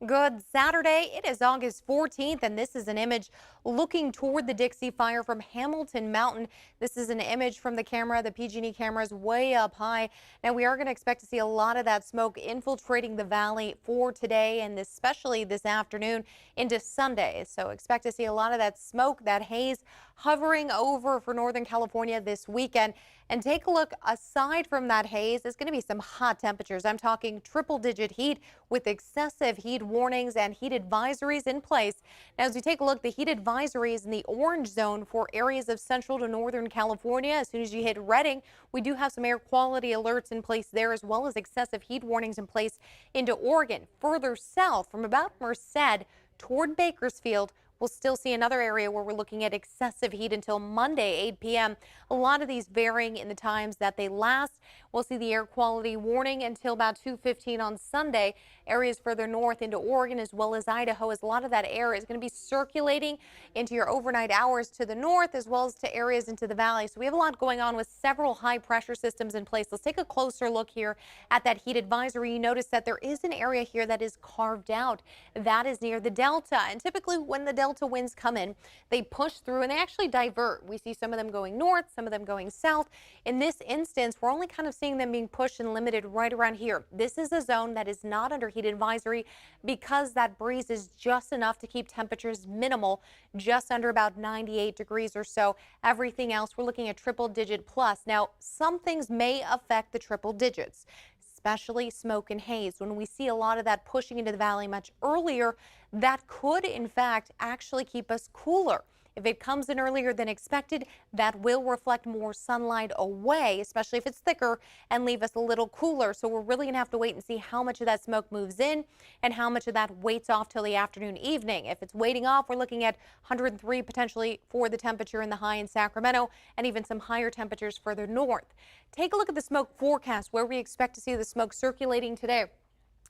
Good Saturday. It is August 14th, and this is an image looking toward the Dixie Fire from Hamilton Mountain. This is an image from the camera. The PG&E camera is way up high. Now, we are going to expect to see a lot of that smoke infiltrating the valley for today and especially this afternoon into Sunday. So expect to see a lot of that smoke, that haze hovering over for Northern California this weekend. And take a look, aside from that haze, it's going to be some hot temperatures. I'm talking triple-digit heat with excessive heat warnings and heat advisories in place. Now, as we take a look, the heat advisory is in the orange zone for areas of central to northern California. As soon as you hit Redding, we do have some air quality alerts in place there, as well as excessive heat warnings in place into Oregon. Further south, from about Merced toward Bakersfield, we'll still see another area where we're looking at excessive heat until Monday, 8 p.m. A lot of these varying in the times that they last. We'll see the air quality warning until about 2:15 on Sunday. Areas further north into Oregon as well as Idaho, as a lot of that air is going to be circulating into your overnight hours to the north as well as to areas into the valley. So we have a lot going on with several high pressure systems in place. Let's take a closer look here at that heat advisory. You notice that there is an area here that is carved out. That is near the Delta. And typically when the Delta winds come in, they push through and they actually divert. We see some of them going north, some of them going south. In this instance, we're only kind of seeing them being pushed and limited right around here. This is a zone that is not under heat advisory because that breeze is just enough to keep temperatures minimal, just under about 98 degrees or so. Everything else, we're looking at triple digit plus. Now, some things may affect the triple digits, especially smoke and haze. When we see a lot of that pushing into the valley much earlier, that could in fact actually keep us cooler. If it comes in earlier than expected, that will reflect more sunlight away, especially if it's thicker, and leave us a little cooler. So we're really going to have to wait and see how much of that smoke moves in and how much of that waits off till the afternoon, evening. If it's waiting off, we're looking at 103 potentially for the temperature in the high in Sacramento, and even some higher temperatures further north. Take a look at the smoke forecast, where we expect to see the smoke circulating today.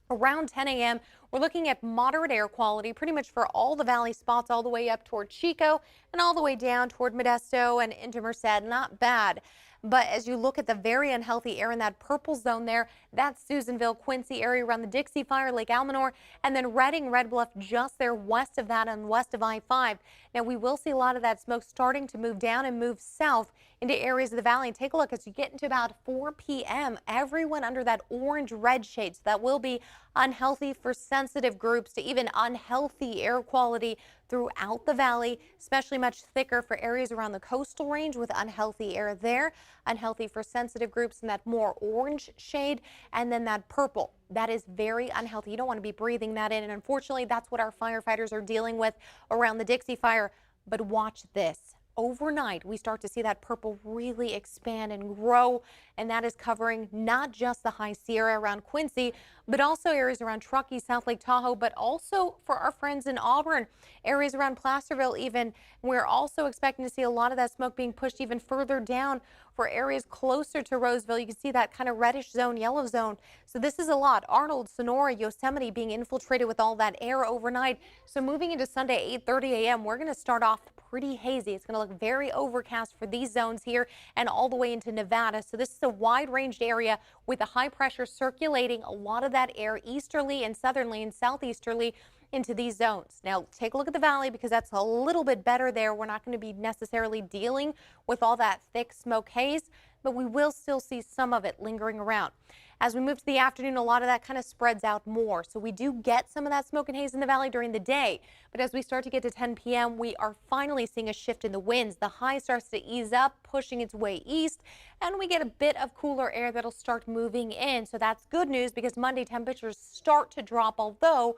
Around 10 a.m., we're looking at moderate air quality pretty much for all the valley spots, all the way up toward Chico and all the way down toward Modesto and into Merced. Not bad. But as you look at the very unhealthy air in that purple zone there, that's Susanville, Quincy area around the Dixie Fire, Lake Almanor, and then Redding, Red Bluff just there west of that and west of I-5. Now, we will see a lot of that smoke starting to move down and move south into areas of the valley. And take a look as you get into about 4 p.m. Everyone under that orange-red shade. So that will be unhealthy for sensitive groups to even unhealthy air quality throughout the valley, especially much thicker for areas around the coastal range with unhealthy air there. Unhealthy for sensitive groups in that more orange shade, and then that purple. That is very unhealthy. You don't want to be breathing that in, and unfortunately that's what our firefighters are dealing with around the Dixie Fire. But watch this. Overnight, we start to see that purple really expand and grow, and that is covering not just the high Sierra around Quincy, but also areas around Truckee, South Lake Tahoe, but also for our friends in Auburn, areas around Placerville even. We're also expecting to see a lot of that smoke being pushed even further down for areas closer to Roseville. You can see that kind of reddish zone, yellow zone. So this is a lot. Arnold, Sonora, Yosemite being infiltrated with all that air overnight. So moving into Sunday, 8:30 a.m., we're going to start off pretty hazy. It's going to look very overcast for these zones here and all the way into Nevada. So this is a wide-ranged area with a high pressure circulating a lot of that air easterly and southerly and southeasterly into these zones. Now, take a look at the valley because that's a little bit better there. We're not going to be necessarily dealing with all that thick smoke haze, but we will still see some of it lingering around. As we move to the afternoon, a lot of that kind of spreads out more. So we do get some of that smoke and haze in the valley during the day. But as we start to get to 10 p.m., we are finally seeing a shift in the winds. The high starts to ease up, pushing its way east, and we get a bit of cooler air that'll start moving in. So that's good news because Monday temperatures start to drop, although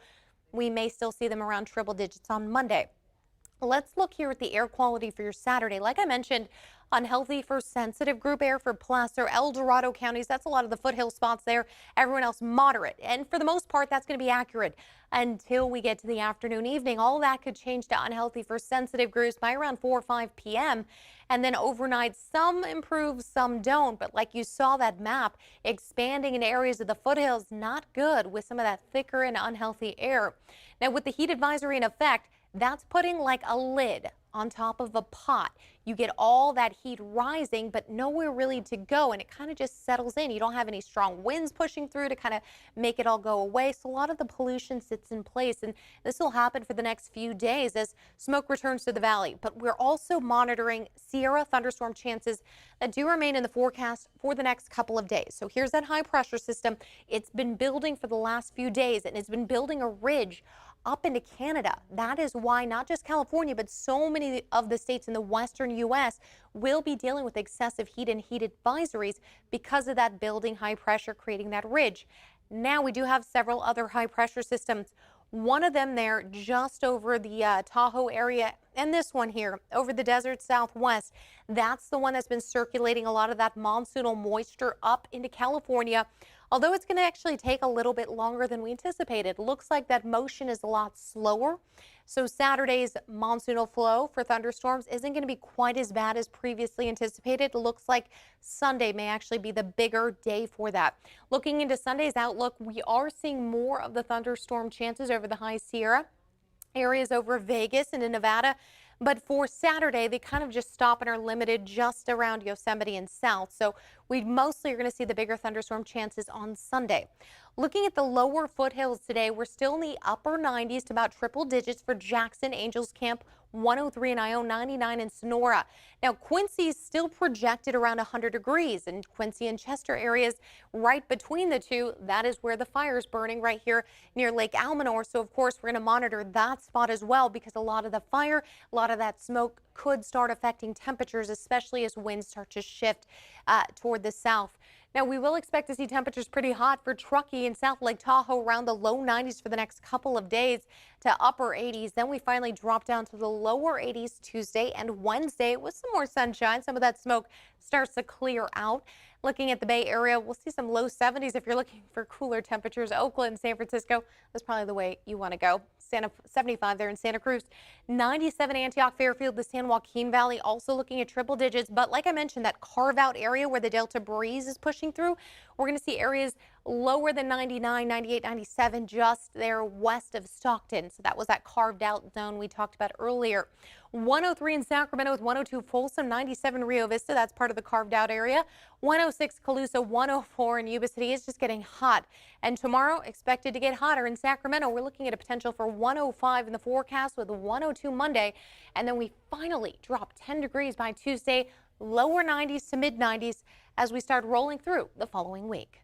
we may still see them around triple digits on Monday. Let's look here at the air quality for your Saturday. Like I mentioned, unhealthy for sensitive group air for Placer, El Dorado counties. That's a lot of the foothill spots there. Everyone else moderate. And for the most part, that's going to be accurate until we get to the afternoon, evening. All that could change to unhealthy for sensitive groups by around 4 or 5 p.m. And then overnight, some improve, some don't. But like you saw that map, expanding in areas of the foothills, not good with some of that thicker and unhealthy air. Now, with the heat advisory in effect, That's putting like a lid on top of a pot. You get all that heat rising, but nowhere really to go, and it kind of just settles in. You don't have any strong winds pushing through to kind of make it all go away. So a lot of the pollution sits in place, and this will happen for the next few days as smoke returns to the valley. But we're also monitoring Sierra thunderstorm chances that do remain in the forecast for the next couple of days. So here's that high pressure system. It's been building for the last few days, and it's been building a ridge up into Canada. That is why not just California, but so many of the states in the western U.S. will be dealing with excessive heat and heat advisories because of that building high pressure creating that ridge. Now we do have several other high pressure systems. One of them there just over the Tahoe area, and this one here over the desert southwest. That's the one that's been circulating a lot of that monsoonal moisture up into California. Although it's going to actually take a little bit longer than we anticipated. Looks like that motion is a lot slower. So Saturday's monsoonal flow for thunderstorms isn't going to be quite as bad as previously anticipated. It looks like Sunday may actually be the bigger day for that. Looking into Sunday's outlook, we are seeing more of the thunderstorm chances over the high Sierra areas over Vegas and in Nevada. But for Saturday, they kind of just stop and are limited just around Yosemite and south. So we mostly are going to see the bigger thunderstorm chances on Sunday. Looking at the lower foothills today, we're still in the upper 90s to about triple digits for Jackson, Angels Camp, 103 in Ione, 99 in Sonora. Now, Quincy's still projected around 100 degrees, and Quincy and Chester areas right between the two. That is where the fire is burning right here near Lake Almanor. So, of course, we're going to monitor that spot as well because a lot of the fire, a lot of that smoke could start affecting temperatures, especially as winds start to shift toward the south. Now, we will expect to see temperatures pretty hot for Truckee and South Lake Tahoe around the low 90s for the next couple of days to upper 80s. Then we finally drop down to the lower 80s Tuesday and Wednesday with some more sunshine. Some of that smoke starts to clear out. Looking at the Bay Area, we'll see some low 70s if you're looking for cooler temperatures. Oakland, San Francisco, that's probably the way you want to go. 75 there in Santa Cruz. 97 Antioch, Fairfield, the San Joaquin Valley also looking at triple digits. But like I mentioned, that carve out area where the Delta breeze is pushing through, we're going to see areas lower than 99, 98, 97 just there west of Stockton. So that was that carved out zone we talked about earlier. 103 in Sacramento with 102 Folsom, 97 Rio Vista. That's part of the carved out area. 106 Colusa, 104 in Yuba City. It's just getting hot. And tomorrow expected to get hotter in Sacramento. We're looking at a potential for 105 in the forecast with 102 Monday. And then we finally drop 10 degrees by Tuesday, lower 90s to mid 90s as we start rolling through the following week.